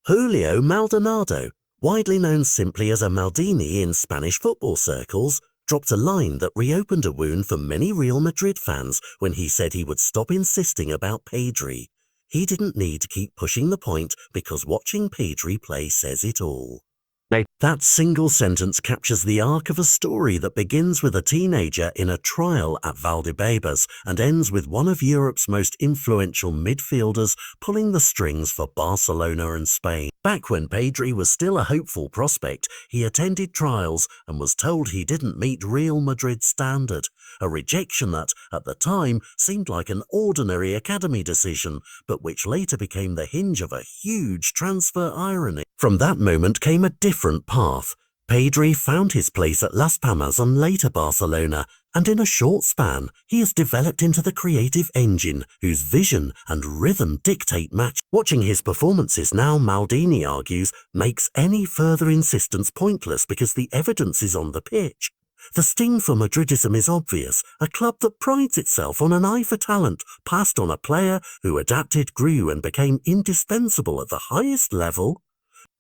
Julio Maldonado, widely known simply as a Maldini in Spanish football circles, dropped a line that reopened a wound for many Real Madrid fans when he said he would stop insisting about Pedri. He didn't need to keep pushing the point because watching Pedri play says it all. That single sentence captures the arc of a story that begins with a teenager in a trial at Valdebebas and ends with one of Europe's most influential midfielders pulling the strings for Barcelona and Spain. Back when Pedri was still a hopeful prospect, he attended trials and was told he didn't meet Real Madrid's standard, a rejection that, at the time, seemed like an ordinary academy decision, but which later became the hinge of a huge transfer irony. From that moment came a different path. Pedri found his place at Las Palmas and later Barcelona, and in a short span, he has developed into the creative engine whose vision and rhythm dictate match. Watching his performances now, Maldini argues, makes any further insistence pointless because the evidence is on the pitch. The sting for Madridism is obvious, a club that prides itself on an eye for talent passed on a player who adapted, grew and became indispensable at the highest level.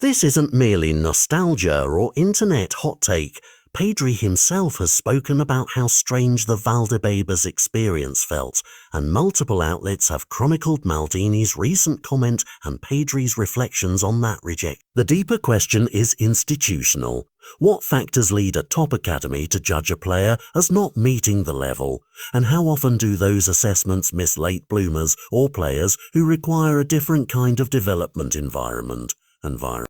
This isn't merely nostalgia or internet hot take. Pedri himself has spoken about how strange the Valdebebas experience felt, and multiple outlets have chronicled Maldini's recent comment and Pedri's reflections on that rejection. The deeper question is institutional. What factors lead a top academy to judge a player as not meeting the level? And how often do those assessments miss late bloomers or players who require a different kind of development environment?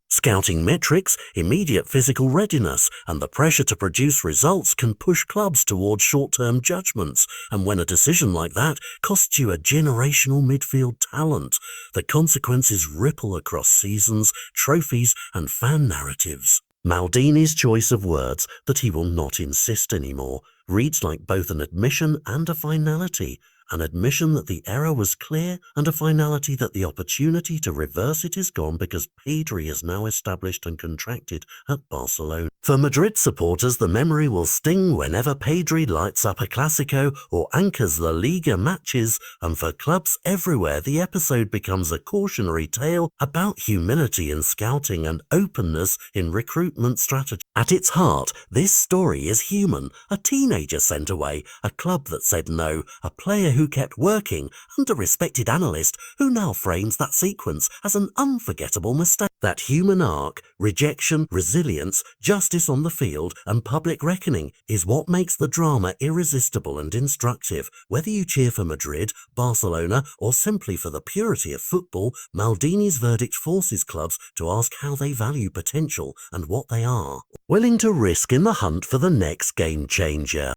Scouting metrics, immediate physical readiness, and the pressure to produce results can push clubs towards short-term judgments, and when a decision like that costs you a generational midfield talent, the consequences ripple across seasons, trophies, and fan narratives. Maldini's choice of words, that he will not insist anymore, reads like both an admission and a finality. An admission that the error was clear and a finality that the opportunity to reverse it is gone because Pedri is now established and contracted at Barcelona. For Madrid supporters, the memory will sting whenever Pedri lights up a Clásico or anchors La Liga matches, and for clubs everywhere the episode becomes a cautionary tale about humility in scouting and openness in recruitment strategy. At its heart, this story is human. A teenager sent away, a club that said no, a player who kept working, and a respected analyst who now frames that sequence as an unforgettable mistake. That human arc, rejection, resilience, justice on the field, and public reckoning is what makes the drama irresistible and instructive. Whether you cheer for Madrid, Barcelona, or simply for the purity of football, Maldini's verdict forces clubs to ask how they value potential and what they are willing to risk in the hunt for the next game changer.